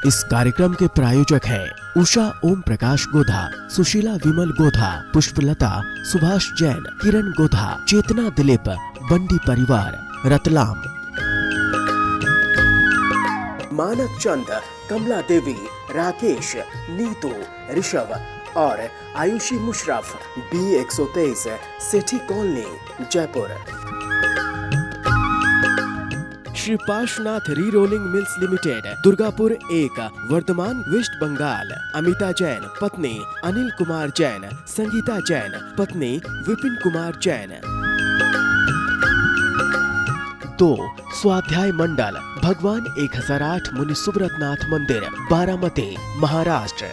इस कार्यक्रम के प्रायोजक हैं उषा ओम प्रकाश गोधा, सुशीला विमल गोधा, पुष्पलता सुभाष जैन, किरण गोधा, चेतना दिलीप, बंडी परिवार, रतलाम। मानक चंद, कमला देवी, राकेश, नीतू, ऋषभ और Ayushi Musharraf, B123, Sethi colony, Jaipur. Shri Parshvanath rerolling mills limited, Durgapur 1, Bardhaman, west Bengal. Amita Jain, पत्नी अनिल कुमार जैन, संगीता जैन, पत्नी विपिन कुमार जैन। 2. स्वाध्याय मंडल, भगवान 1008 मुनि सुब्रतनाथ मंदिर, बारामती, महाराष्ट्र।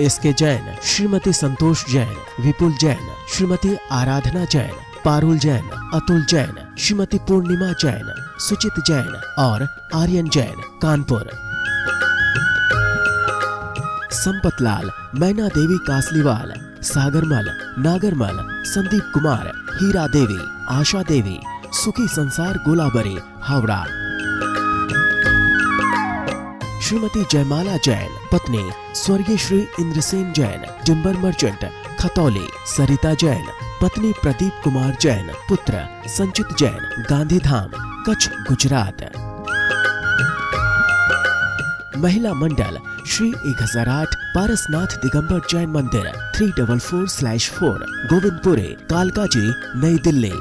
इसके जैन, श्रीमती संतोष जैन, विपुल जैन, श्रीमती आराधना जैन, पारुल जैन, अतुल जैन, श्रीमती पूर्णिमा जैन, सुचित जैन और आर्यन जैन, कानपुर। संपतलाल, मैना देवी कासलीवाल, सागरमल, नागरमल, संदीप कुमार, हीरा देवी, आशा देवी, सुखी संसार, गोलाबरी, हावड़ा। श्रीमती जयमाला जैन, पत्नी स्वर्गीय श्री इंद्रसेन जैन, टिम्बर मर्चेंट, खतौली। सरिता जैन, पत्नी प्रदीप कुमार जैन, पुत्र संचित जैन, गांधीधाम, कच्छ, गुजरात। महिला मंडल, श्री 1008 पारसनाथ दिगंबर जैन मंदिर, 344/4, गोविंदपुरी, कालकाजी, नई दिल्ली।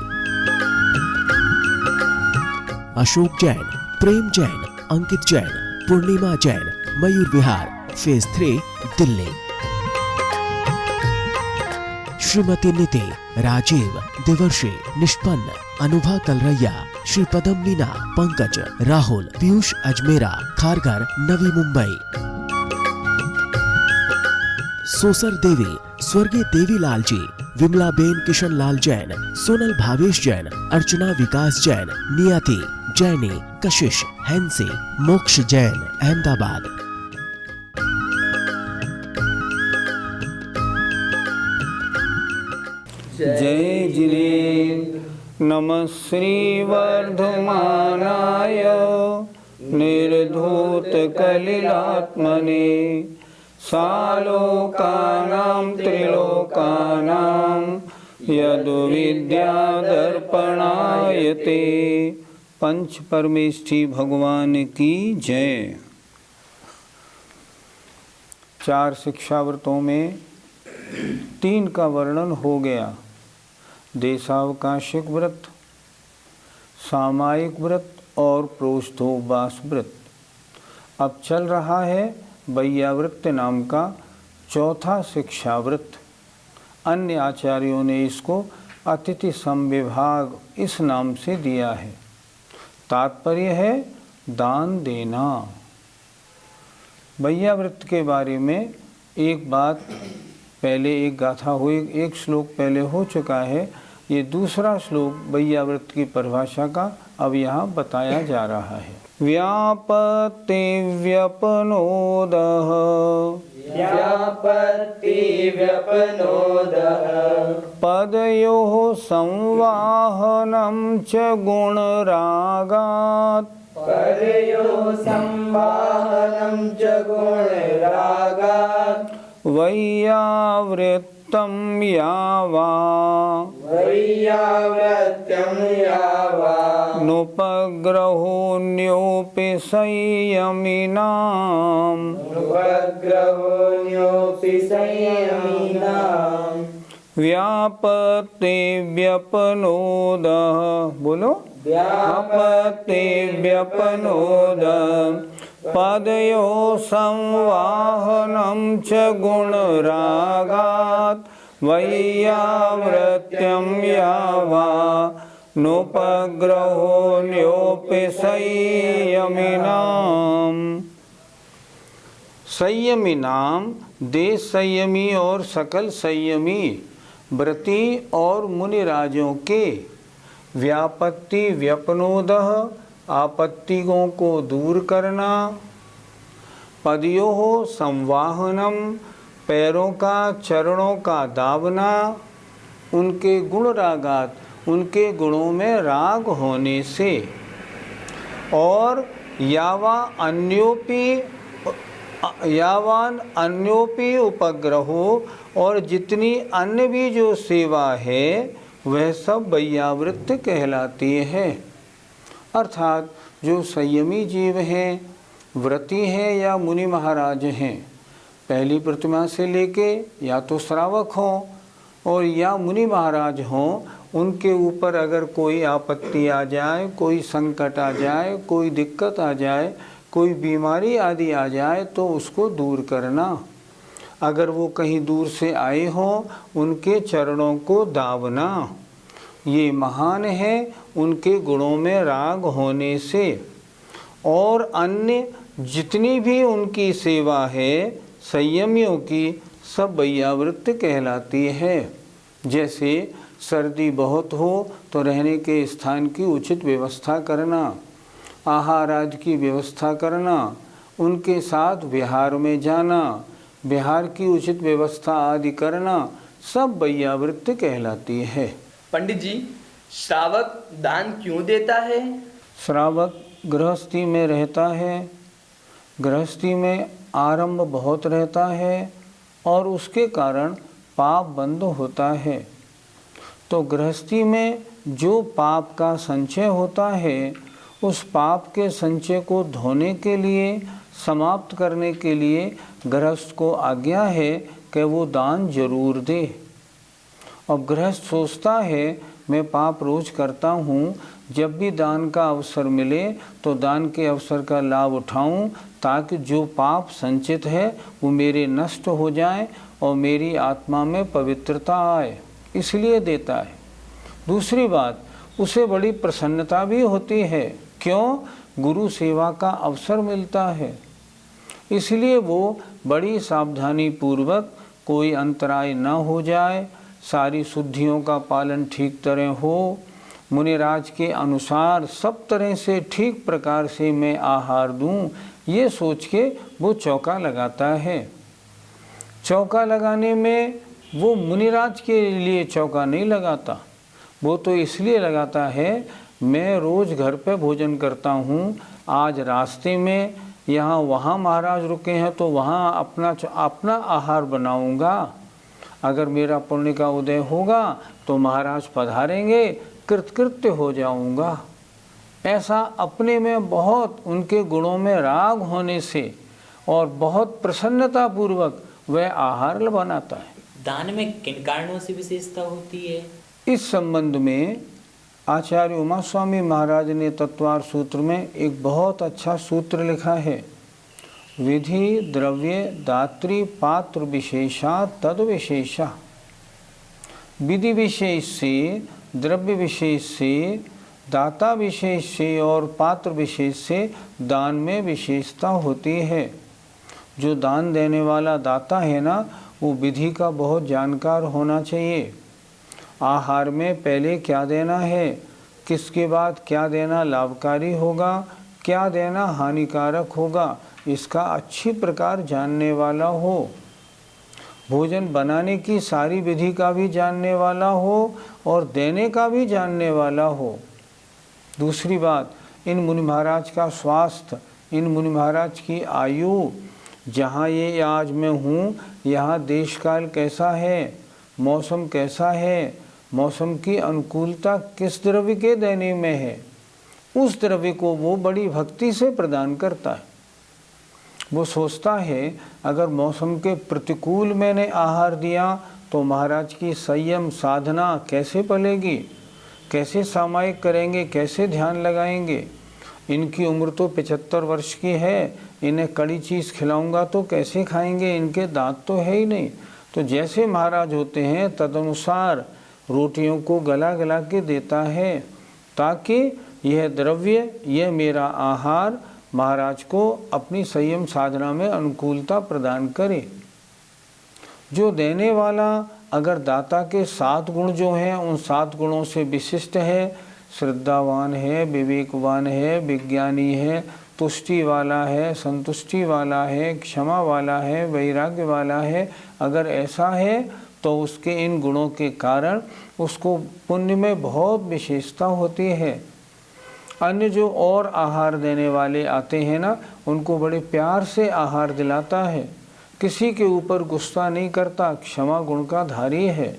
अशोक जैन, प्रेम जैन, अंकित जैन, पूर्णिमा जैन, मयूर विहार, फेज 3, दिल्ली। श्रीमती नीति, राजीव, देवर्षि, निष्पन्न, अनुभा कलरैया, श्री पदम मीना, पंकज, राहुल, पीयूष अजमेरा, खारघर, नवी मुंबई। सोसर देवी, स्वर्गीय देवीलाल जी, विमला बेन, किशन लाल जैन, सोनल भावेश जैन, अर्चना विकास जैन, नियति, जैनी, कशिश, हैंसी, मोक्ष जैन, अहमदाबाद। जय जिनेन्द्र, नमः श्री वर्धमानाय निर्धूत कलिलात्मने, सालोकानां त्रिलोकानां यद्विद्या दर्पणायते। पंच परमेष्ठी भगवान की जय। 4 शिक्षाव्रतों में 3 का वर्णन हो गया। देशावकाशिक व्रत, सामायिक व्रत और प्रोष्ठोपवास व्रत। अब चल रहा है वैयावृत्य नाम का 4था शिक्षाव्रत। अन्य आचार्यों ने इसको अतिथि संविभाग इस नाम से दिया है। तात्पर्य है दान देना। वैयावृत्त के बारे में एक बात पहले, एक गाथा हुई, एक श्लोक पहले हो चुका है। ये दूसरा श्लोक वैयावृत्त की परिभाषा का अब यहाँ बताया जा रहा है। व्यापत्ति व्यपनोदः, व्यापत्ति व्यपनोदः, पदयोः संवाहनं च गुणरागात्, पदयोः संवाहनं च गुणरागात्, वैयावृत्तं यावा, वैयावृत्तं यावा, नुपग्रहोऽन्योऽपि संयमिनाम्, उपग्रहोऽन्योऽपि संयमिनाम्, व्यापत्ति व्यपनोदः, बोलो, व्यापत्ति व्यपनोदः, पदयोः संवाहनं च गुणरागात्, वैयावृत्यं यावा, नुपग्रहोऽन्योऽपि संयमिनाम्। संयमिनाम, देश संयमी और सकल संयमी, व्रती और मुनिराजों के। व्यापत्ति व्यपनोदः, आपत्तियों को दूर करना। पदयोः संवाहनम, पैरों का, चरणों का दाबना। उनके गुण रागात, उनके गुणों में राग होने से। और यावान अन्योपि उपग्रहो, और जितनी अन्य भी जो सेवा है वह सब वैयावृत्त कहलाती है। अर्थात जो संयमी जीव हैं, व्रती हैं या मुनि महाराज हैं, पहली प्रतिमा से लेके या तो श्रावक हों और या मुनि महाराज हों, उनके ऊपर अगर कोई आपत्ति आ जाए, कोई संकट आ जाए, कोई दिक्कत आ जाए, कोई बीमारी आदि आ जाए तो उसको दूर करना। अगर वो कहीं दूर से आए हों, उनके चरणों को दाबना, ये महान है उनके गुणों में राग होने से। और अन्य जितनी भी उनकी सेवा है संयमियों की, सब वैयावृत्त कहलाती है। जैसे सर्दी बहुत हो तो रहने के स्थान की उचित व्यवस्था करना, आहार आदि की व्यवस्था करना, उनके साथ विहार में जाना, विहार की उचित व्यवस्था आदि करना, सब वैयावृत्त कहलाती है। पंडित जी, श्रावक दान क्यों देता है? श्रावक गृहस्थी में रहता है, गृहस्थी में आरंभ बहुत रहता है और उसके कारण पाप बंद होता है। तो गृहस्थी में जो पाप का संचय होता है, उस पाप के संचय को धोने के लिए, समाप्त करने के लिए गृहस्थ को आज्ञा है कि वो दान जरूर दे। अब गृहस्थ सोचता है मैं पाप रोज करता हूँ, जब भी दान का अवसर मिले तो दान के अवसर का लाभ उठाऊं, ताकि जो पाप संचित है वो मेरे नष्ट हो जाए और मेरी आत्मा में पवित्रता आए, इसलिए देता है। दूसरी बात, उसे बड़ी प्रसन्नता भी होती है। क्यों? गुरु सेवा का अवसर मिलता है, इसलिए वो बड़ी सावधानी पूर्वक, कोई अंतराय न हो जाए, सारी शुद्धियों का पालन ठीक तरह हो, मुनिराज के अनुसार सब तरह से ठीक प्रकार से मैं आहार दूं, ये सोच के वो चौका लगाता है। चौका लगाने में वो मुनिराज के लिए चौका नहीं लगाता, वो तो इसलिए लगाता है मैं रोज़ घर पे भोजन करता हूँ, आज रास्ते में यहाँ वहाँ महाराज रुके हैं तो वहाँ अपना आहार बनाऊँगा, अगर मेरा पुण्य का उदय होगा तो महाराज पधारेंगे, कृतकृत्य हो जाऊँगा। ऐसा अपने में बहुत उनके गुणों में राग होने से और बहुत प्रसन्नता पूर्वक वह आहार बनाता है। दान में किन कारणों से विशेषता होती है? इस संबंध में आचार्य उमा स्वामी महाराज ने तत्वार सूत्र में एक बहुत अच्छा सूत्र लिखा है। विधि द्रव्य दात्री पात्र विशेषा तद विशेषा। विधि विशेष से, द्रव्य विशेष से, दाता विशेष से और पात्र विशेष से दान में विशेषता होती है। जो दान देने वाला दाता है ना, वो विधि का बहुत जानकार होना चाहिए। आहार में पहले क्या देना है, किसके बाद क्या देना लाभकारी होगा, क्या देना हानिकारक होगा, इसका अच्छी प्रकार जानने वाला हो। भोजन बनाने की सारी विधि का भी जानने वाला हो और देने का भी जानने वाला हो। दूसरी बात, इन मुनि महाराज का स्वास्थ्य, इन मुनि महाराज की आयु, जहाँ ये आज मैं हूँ यहाँ देश काल कैसा है, मौसम कैसा है, मौसम की अनुकूलता किस द्रव्य के देने में है, उस द्रव्य को वो बड़ी भक्ति से प्रदान करता है। वो सोचता है अगर मौसम के प्रतिकूल मैंने आहार दिया तो महाराज की संयम साधना कैसे पलेगी, कैसे सामायिक करेंगे, कैसे ध्यान लगाएंगे। इनकी उम्र तो 75 वर्ष की है, इन्हें कड़ी चीज़ खिलाऊंगा तो कैसे खाएंगे, इनके दांत तो है ही नहीं। तो जैसे महाराज होते हैं तदनुसार रोटियों को गला गला के देता है, ताकि यह द्रव्य, यह मेरा आहार महाराज को अपनी संयम साधना में अनुकूलता प्रदान करे। जो देने वाला अगर दाता के 7 गुण जो हैं उन 7 गुणों से विशिष्ट है, श्रद्धावान है, विवेकवान है, विज्ञानी है, तुष्टि वाला है, संतुष्टि वाला है, क्षमा वाला है, वैराग्य वाला है, अगर ऐसा है तो उसके इन गुणों के कारण उसको पुण्य में बहुत विशेषता होती है। अन्य जो और आहार देने वाले आते हैं ना, उनको बड़े प्यार से आहार दिलाता है, किसी के ऊपर गुस्सा नहीं करता, क्षमा गुण का धारी है,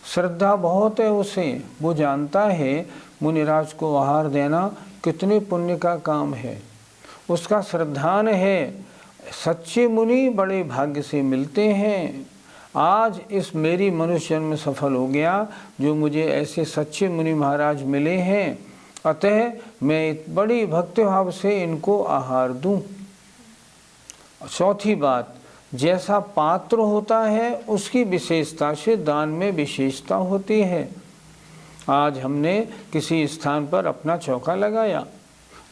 श्रद्धा बहुत है उसे, वो जानता है मुनिराज को आहार देना कितने पुण्य का काम है, उसका श्रद्धान है। सच्चे मुनि बड़े भाग्य से मिलते हैं। आज इस मेरी मनुष्य जन्म सफल हो गया जो मुझे ऐसे सच्चे मुनि महाराज मिले हैं, अतः मैं बड़ी भक्तिभाव से इनको आहार दूं। चौथी बात, जैसा पात्र होता है उसकी विशेषता से दान में विशेषता होती है। आज हमने किसी स्थान पर अपना चौका लगाया,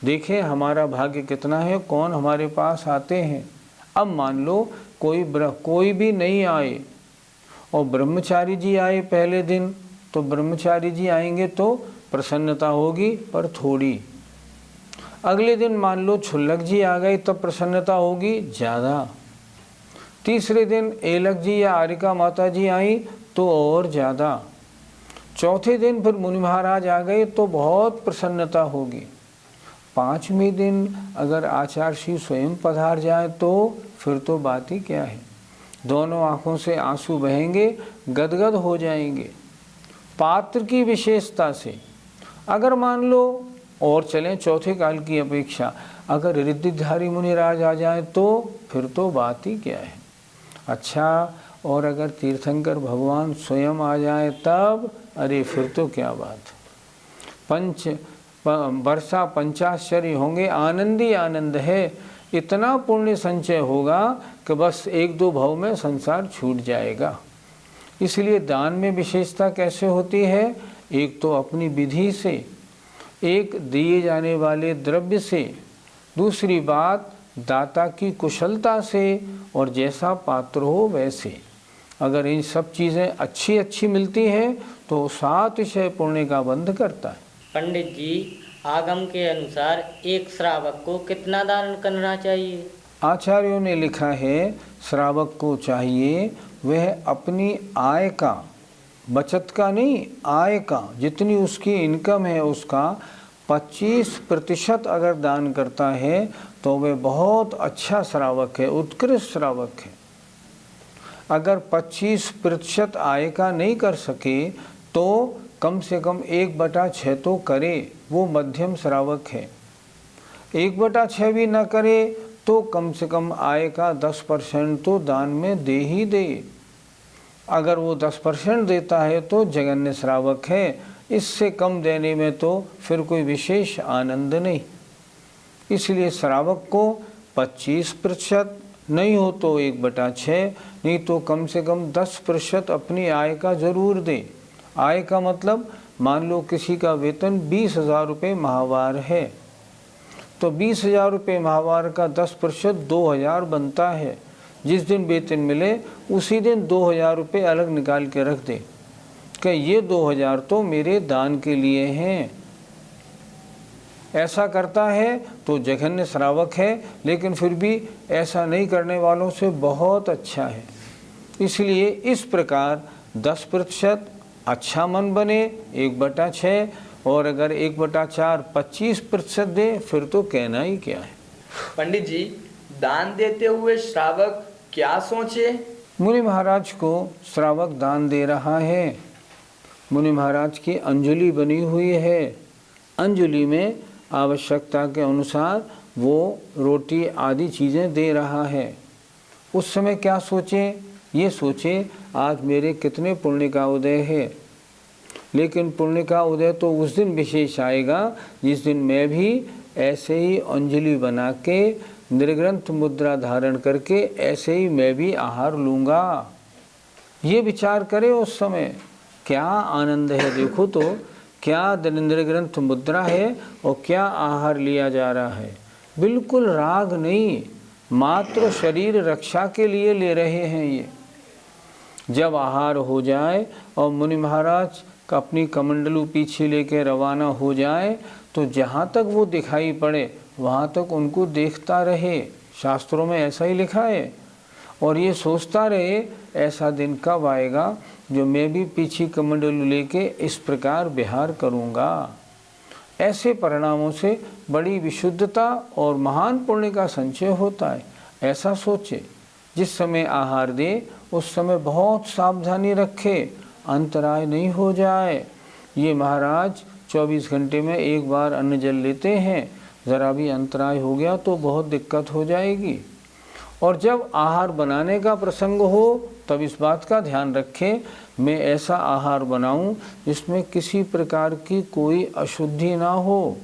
देखें हमारा भाग्य कितना है, कौन हमारे पास आते हैं। अब मान लो कोई भी नहीं आए और ब्रह्मचारी जी आए पहले दिन, तो ब्रह्मचारी जी आएंगे तो प्रसन्नता होगी पर थोड़ी। अगले दिन मान लो छुल्लक जी आ गए तब प्रसन्नता होगी ज़्यादा। तीसरे दिन एलक जी या आरिका माता जी आई तो और ज़्यादा। चौथे दिन फिर मुनि महाराज आ गए तो बहुत प्रसन्नता होगी। पाँचवें दिन अगर आचार्य श्री स्वयं पधार जाए तो फिर तो बात ही क्या है, दोनों आँखों से आंसू बहेंगे, गदगद हो जाएंगे। पात्र की विशेषता से अगर मान लो और चलें चौथे काल की अपेक्षा, अगर रिद्धिधारी मुनिराज आ जाए तो फिर तो बात ही क्या है। अच्छा, और अगर तीर्थंकर भगवान स्वयं आ जाए तब अरे फिर तो क्या बात। वर्षा पंचाश्चर्य होंगे, आनंद ही आनंद है। इतना पुण्य संचय होगा कि बस एक दो भाव में संसार छूट जाएगा। इसलिए दान में विशेषता कैसे होती है, एक तो अपनी विधि से, एक दिए जाने वाले द्रव्य से, दूसरी बात दाता की कुशलता से, और जैसा पात्र हो वैसे। अगर इन सब चीज़ें अच्छी मिलती हैं तो 7 पुण्य का बंध करता है। पंडित जी, आगम के अनुसार एक श्रावक को कितना दान करना चाहिए? आचार्यों ने लिखा है श्रावक को चाहिए वह अपनी आय का, बचत का नहीं, आय का, जितनी उसकी इनकम है उसका 25% अगर दान करता है तो वह बहुत अच्छा श्रावक है, उत्कृष्ट श्रावक है। अगर 25% आय का नहीं कर सके तो कम से कम 1/6 तो करे, वो मध्यम श्रावक है। 1/6 भी ना करे तो कम से कम आय का 10% तो दान में दे ही दे। अगर वो 10% देता है तो जघन्य श्रावक है, इससे कम देने में तो फिर कोई विशेष आनंद नहीं। इसलिए श्रावक को 25%, नहीं हो तो 1/6, नहीं तो कम से कम 10% अपनी आय का जरूर दे। आय का मतलब मान लो किसी का वेतन 20,000 रुपये माहवार है तो 20,000 रुपये माहवार का 10% 2,000 बनता है। जिस दिन वेतन मिले उसी दिन 2,000 रुपये अलग निकाल के रख दे कि ये 2,000 तो मेरे दान के लिए हैं। ऐसा करता है तो जघन्य श्रावक है, लेकिन फिर भी ऐसा नहीं करने वालों से बहुत अच्छा है। इसलिए इस प्रकार 10% अच्छा मन बने 1/6, और अगर 1/4 25% दे फिर तो कहना ही क्या है। पंडित जी, दान देते हुए श्रावक क्या सोचे? मुनि महाराज को श्रावक दान दे रहा है, मुनि महाराज की अंजलि बनी हुई है। अंजलि में आवश्यकता के अनुसार वो रोटी आदि चीज़ें दे रहा है। उस समय क्या सोचे, ये सोचे आज मेरे कितने पुण्य का उदय है। लेकिन पुण्य का उदय तो उस दिन विशेष आएगा जिस दिन मैं भी ऐसे ही अंजलि बना के निर्ग्रंथ मुद्रा धारण करके ऐसे ही मैं भी आहार लूँगा। ये विचार करे उस समय क्या आनंद है। देखो तो क्या निर्ग्रंथ मुद्रा है और क्या आहार लिया जा रहा है। बिल्कुल राग नहीं, मात्र शरीर रक्षा के लिए ले रहे हैं। ये जब आहार हो जाए और मुनि महाराज का अपनी कमंडलू पीछे लेके रवाना हो जाए तो जहाँ तक वो दिखाई पड़े वहाँ तक उनको देखता रहे। शास्त्रों में ऐसा ही लिखा है। और ये सोचता रहे ऐसा दिन कब आएगा जो मैं भी पीछे कमंडलू लेके इस प्रकार विहार करूँगा। ऐसे परिणामों से बड़ी विशुद्धता और महान पुण्य का संचय होता है। ऐसा सोचे, जिस समय आहार दे उस समय बहुत सावधानी रखे, अंतराय नहीं हो जाए। ये महाराज 24 घंटे में एक बार अन्न जल लेते हैं, ज़रा भी अंतराय हो गया तो बहुत दिक्कत हो जाएगी। और जब आहार बनाने का प्रसंग हो तब इस बात का ध्यान रखें, मैं ऐसा आहार बनाऊं जिसमें किसी प्रकार की कोई अशुद्धि ना हो।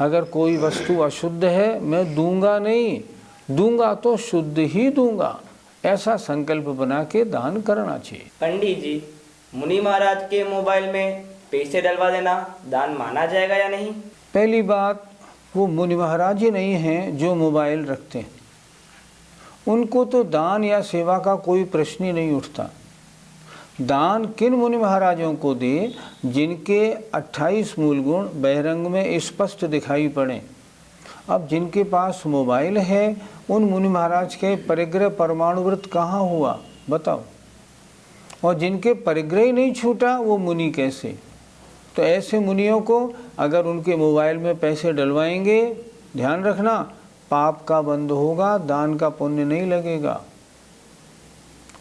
अगर कोई वस्तु अशुद्ध है मैं दूंगा नहीं, दूंगा तो शुद्ध ही दूंगा, ऐसा संकल्प बना के दान करना चाहिए। पंडित जी, मुनि महाराज के मोबाइल में पैसे डलवा देना दान माना जाएगा या नहीं? पहली बात, वो मुनि महाराज ही नहीं हैं जो मोबाइल रखते हैं, उनको तो दान या सेवा का कोई प्रश्न ही नहीं उठता। दान किन मुनि महाराजों को दे जिनके 28 मूल गुण बहिरंग में स्पष्ट दिखाई पड़े। अब जिनके पास मोबाइल है उन मुनि महाराज के परिग्रह परमाणु व्रत कहाँ हुआ बताओ, और जिनके परिग्रह ही नहीं छूटा वो मुनि कैसे? तो ऐसे मुनियों को अगर उनके मोबाइल में पैसे डलवाएंगे, ध्यान रखना पाप का बंद होगा, दान का पुण्य नहीं लगेगा।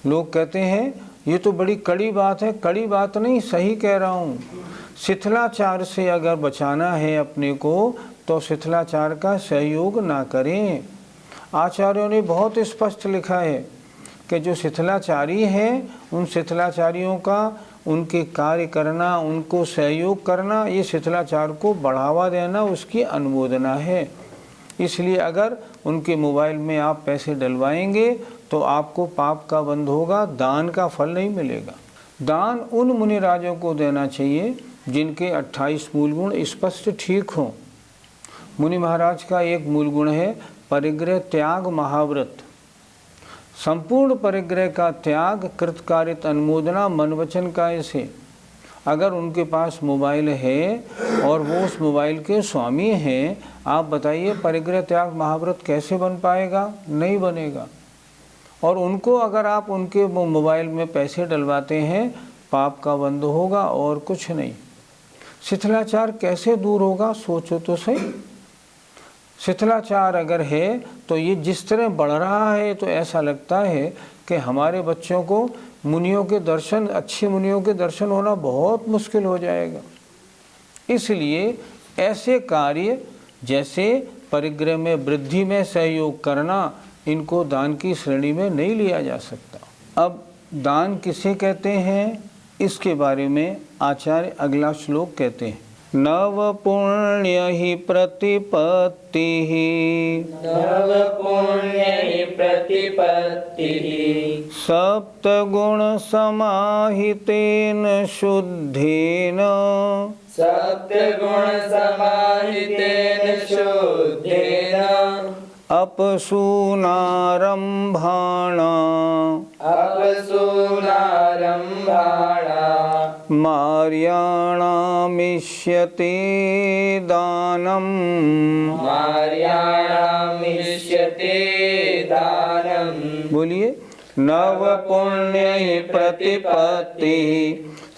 लोग कहते हैं ये तो बड़ी कड़ी बात है। कड़ी बात नहीं, सही कह रहा हूँ। शिथिलाचार से अगर बचाना है अपने को तो शिथिलाचार का सहयोग ना करें। आचार्यों ने बहुत स्पष्ट लिखा है कि जो शिथिलाचारी हैं उन शिथिलाचारियों का उनके कार्य करना, उनको सहयोग करना, ये शिथिलाचार को बढ़ावा देना, उसकी अनुमोदना है। इसलिए अगर उनके मोबाइल में आप पैसे डलवाएंगे तो आपको पाप का बंद होगा, दान का फल नहीं मिलेगा। दान उन मुनि राजों को देना चाहिए जिनके 28 मूल गुण स्पष्ट ठीक हों। मुनि महाराज का एक मूल गुण है परिग्रह त्याग महाव्रत। संपूर्ण परिग्रह का त्याग, कृतकार्यत अनुमोदना, मन वचन काय से। अगर उनके पास मोबाइल है और वो उस मोबाइल के स्वामी हैं, आप बताइए परिग्रह त्याग महाव्रत कैसे बन पाएगा? नहीं बनेगा। और उनको अगर आप उनके मोबाइल में पैसे डलवाते हैं, पाप का बंद होगा और कुछ नहीं। शिथिलाचार कैसे दूर होगा सोचो तो सही। शिथिलाचार अगर है तो ये जिस तरह बढ़ रहा है तो ऐसा लगता है कि हमारे बच्चों को मुनियों के दर्शन, अच्छे मुनियों के दर्शन होना बहुत मुश्किल हो जाएगा। इसलिए ऐसे कार्य जैसे परिग्रह में वृद्धि में सहयोग करना, इनको दान की श्रेणी में नहीं लिया जा सकता। अब दान किसे कहते हैं इसके बारे में आचार्य अगला श्लोक कहते हैं। नव पुण्य ही प्रतिपत्ति, नव पुण्य ही प्रतिपत्ति, सप्त गुण समाहितेन शुद्धेन, सप्त गुण समाहितेन शुद्धेन, अपसूनारंभाण, अपसूनारंभाण, मार्याणामिष्यते दानम, मार्याणामिष्यते दानम। बोलिए। नव पुण्य प्रतिपत्ति,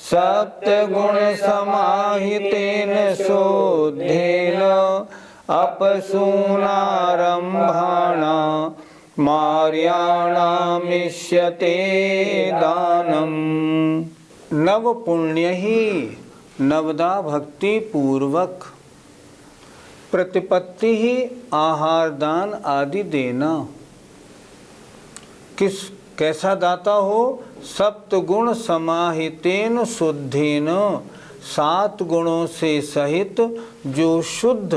सप्त गुण समाहितेन शोधेन, अपसूनारंभाण, मार्याणामिष्यते दानम। नव पुण्य ही, नवदा भक्ति पूर्वक, प्रतिपत्ति ही आहार दान आदि देना। किस कैसा दाता हो? सप्त गुण समाहितेन शुद्धेन, 7 गुणों से सहित जो शुद्ध,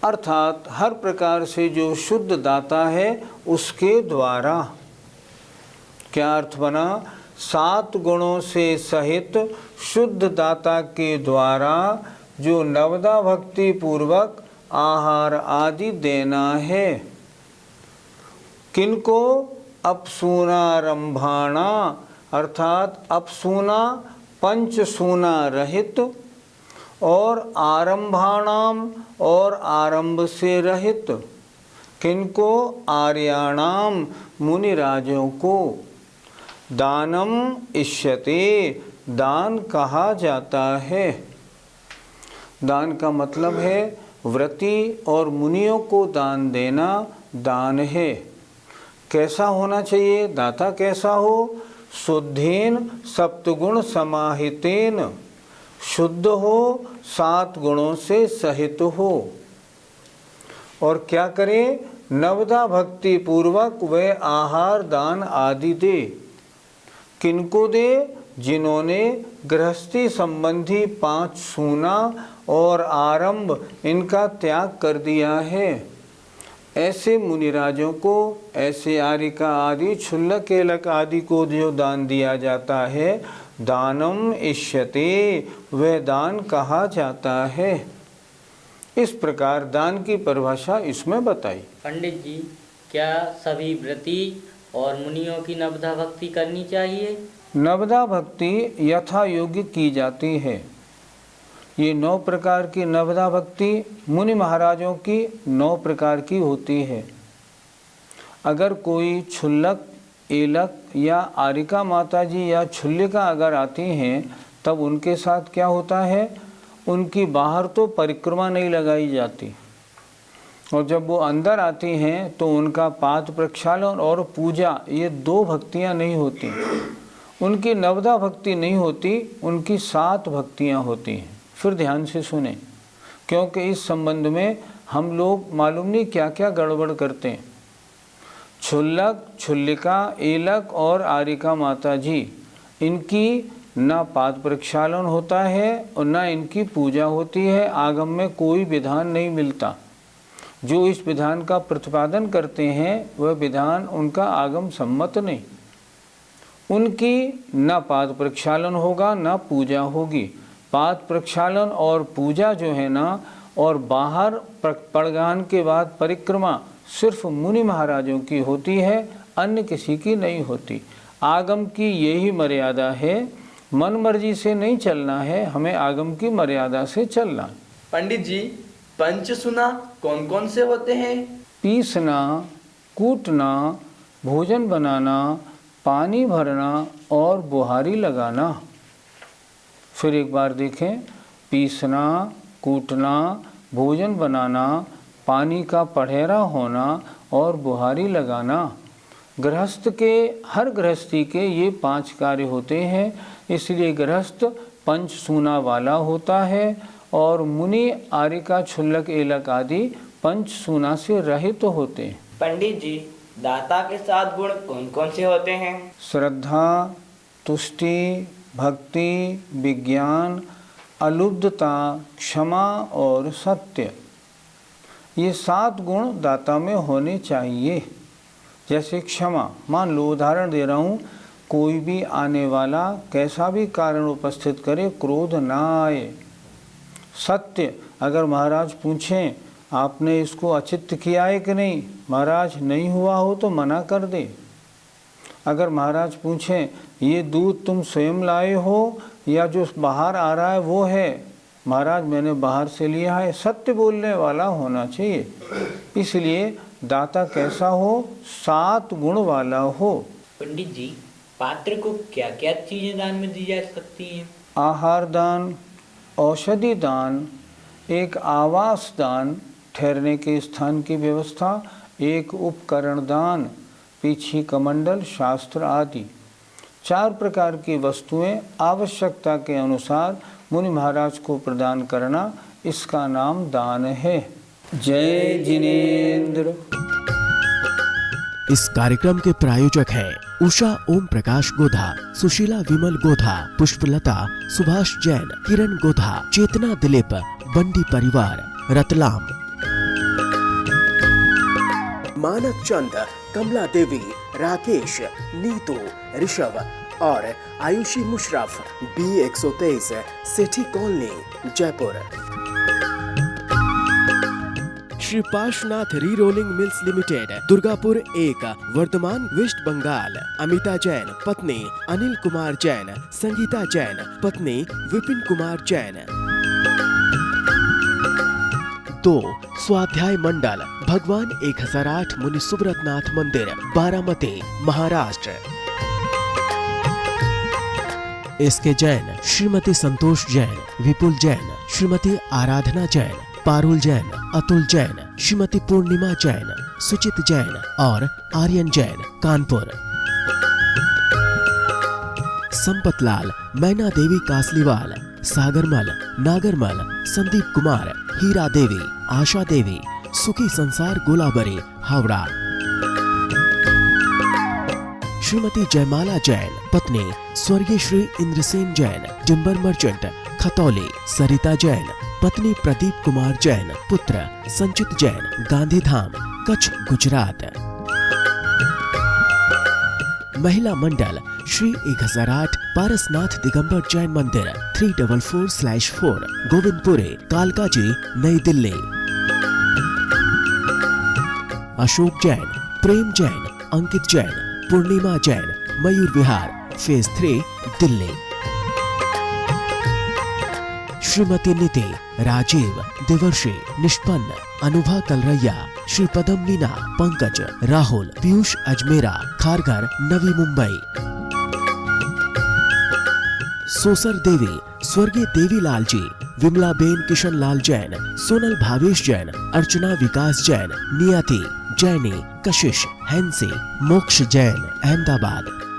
अर्थात हर प्रकार से जो शुद्ध दाता है उसके द्वारा। क्या अर्थ बना? 7 गुणों से सहित शुद्ध दाता के द्वारा जो नवदा भक्ति पूर्वक आहार आदि देना है। किनको? अपसूनारंभाणा, अर्थात अपसूना पंचसूना रहित, और आरंभाणाम, और आरंभ से रहित। किनको? आर्याणाम, मुनिराजों को। दानम इष्यते, दान कहा जाता है। दान का मतलब है व्रती और मुनियों को दान देना दान है। कैसा होना चाहिए? दाता कैसा हो? शुद्धेन सप्तगुण समाहितेन, शुद्ध हो, 7 गुणों से सहित हो। और क्या करे? नवदा भक्ति पूर्वक वह आहार दान आदि दे। किनको दे? जिन्होंने गृहस्थी संबंधी 5 सूना और आरंभ इनका त्याग कर दिया है। ऐसे मुनिराजों को, ऐसे आरिका आदि, क्षुल्लक एलक आदि को जो दान दिया जाता है, दानम इष्यते, वह दान कहा जाता है। इस प्रकार दान की परिभाषा इसमें बताई। पंडित जी, क्या सभी व्रती और मुनियों की नवदा भक्ति करनी चाहिए? नवदा भक्ति यथा योग्य की जाती है। ये 9 प्रकार की नवदा भक्ति मुनि महाराजों की 9 प्रकार की होती है। अगर कोई क्षुल्लक एलक या आरिका माता जी या क्षुल्लिका अगर आती हैं, तब उनके साथ क्या होता है? उनकी बाहर तो परिक्रमा नहीं लगाई जाती, और जब वो अंदर आती हैं तो उनका पाद प्रक्षालन और पूजा, ये 2 भक्तियाँ नहीं होती। उनकी नवदा भक्ति नहीं होती, उनकी 7 भक्तियाँ होती हैं। फिर ध्यान से सुने, क्योंकि इस संबंध में हम लोग मालूम नहीं क्या क्या गड़बड़ करते हैं। क्षुल्लक, क्षुल्लिका, एलक और आरिका माता जी, इनकी ना पाद प्रक्षालन होता है और ना इनकी पूजा होती है। आगम में कोई विधान नहीं मिलता। जो इस विधान का प्रतिपादन करते हैं वह विधान उनका आगम सम्मत नहीं। उनकी ना पाद प्रक्षालन होगा ना पूजा होगी। पाद प्रक्षालन और पूजा जो है ना, और बाहर पड़गान के बाद परिक्रमा सिर्फ मुनि महाराजों की होती है, अन्य किसी की नहीं होती। आगम की यही मर्यादा है। मन मर्जी से नहीं चलना है, हमें आगम की मर्यादा से चलना है। पंडित जी, पंचसूना कौन कौन से होते हैं? पीसना, कूटना, भोजन बनाना, पानी भरना और बुहारी लगाना। फिर एक बार देखें, पीसना, कूटना, भोजन बनाना, पानी का पढ़ेरा होना और बुहारी लगाना। गृहस्थ के, हर गृहस्थी के ये 5 कार्य होते हैं। इसलिए गृहस्थ पंचसूना वाला होता है और मुनि आरिका, क्षुल्लक, एलक आदि पंचसूना से रहित होते हैं। पंडित जी, दाता के 7 गुण कौन कौन से होते हैं? श्रद्धा, तुष्टि, भक्ति, विज्ञान, अलुब्धता, क्षमा और सत्य। ये 7 गुण दाता में होने चाहिए। जैसे क्षमा, मान लो उदाहरण दे रहा हूँ, कोई भी आने वाला कैसा भी कारण उपस्थित करे, क्रोध ना आए। सत्य, अगर महाराज पूछें आपने इसको अचित्त किया है कि नहीं, महाराज नहीं हुआ हो तो मना कर दे। अगर महाराज पूछें ये दूध तुम स्वयं लाए हो या जो बाहर आ रहा है वो है, महाराज मैंने बाहर से लिया है, सत्य बोलने वाला होना चाहिए। इसलिए दाता कैसा हो? 7 गुण वाला हो। पंडित जी, पात्र को क्या क्या चीजें दान में दी जा सकती हैं? आहार दान, औषधि दान, एक आवास दान, ठहरने के स्थान की व्यवस्था, एक उपकरण दान, पीछी कमंडल, शास्त्र आदि। 4 प्रकार की वस्तुएं आवश्यकता के अनुसार मुनि महाराज को प्रदान करना, इसका नाम दान है। जय जिनेन्द्र। इस कार्यक्रम के प्रायोजक हैं उषा ओम प्रकाश गोधा, सुशीला विमल गोधा, पुष्पलता, सुभाष जैन, किरण गोधा, चेतना दिलीप, बंडी परिवार, रतलाम। मानक चंद, कमला देवी, राकेश, नीतू, ऋषभ और Ayushi Musharraf, B123, Sethi colony, Jaipur. Shri Parshvanath rerolling mills limited, Durgapur 1, Bardhaman, west Bengal. Amita Jain, पत्नी अनिल कुमार जैन, संगीता जैन, पत्नी विपिन कुमार जैन। 2, स्वाध्याय मंडल, भगवान 1008 मुनि सुब्रतनाथ मंदिर, बारामती, महाराष्ट्र। एसके जैन, श्रीमती संतोष जैन, विपुल जैन, श्रीमती आराधना जैन, पारुल जैन, अतुल जैन, श्रीमती पूर्णिमा जैन, सुचित जैन और आर्यन जैन, कानपुर। संपतलाल, मैना देवी कासलीवाल, सागरमल, नागरमल, संदीप कुमार, हीरा देवी, आशा देवी, सुखी संसार गोलाबरी, हावड़ा। श्रीमती जयमाला जैन, पत्नी स्वर्गीय श्री इंद्रसेन जैन, टिम्बर मर्चेंट, खतौली। सरिता जैन, पत्नी प्रदीप कुमार जैन, पुत्र संचित जैन, गांधीधाम, कच्छ, गुजरात। महिला मंडल श्री 1008 पारसनाथ दिगंबर जैन मंदिर 344/4 गोविंदपुरे, कालकाजी, नई दिल्ली। अशोक जैन, प्रेम जैन, अंकित जैन, पूर्णिमा जैन, मयूर विहार, फेज 3, दिल्ली। श्रीमती नीति, राजीव, देवर्षि, निष्पन्न, अनुभा कलरैया, श्री पदम मीना, पंकज, राहुल, पीयूष अजमेरा, खारघर, नवी मुंबई। सोसर देवी, स्वर्गीय देवीलाल जी, विमला बेन, किशन लाल जैन, सोनल भावेश जैन, अर्चना विकास जैन, नियति, जैनी, कशिश, हैंसी, मोक्ष जैन, अहमदाबाद।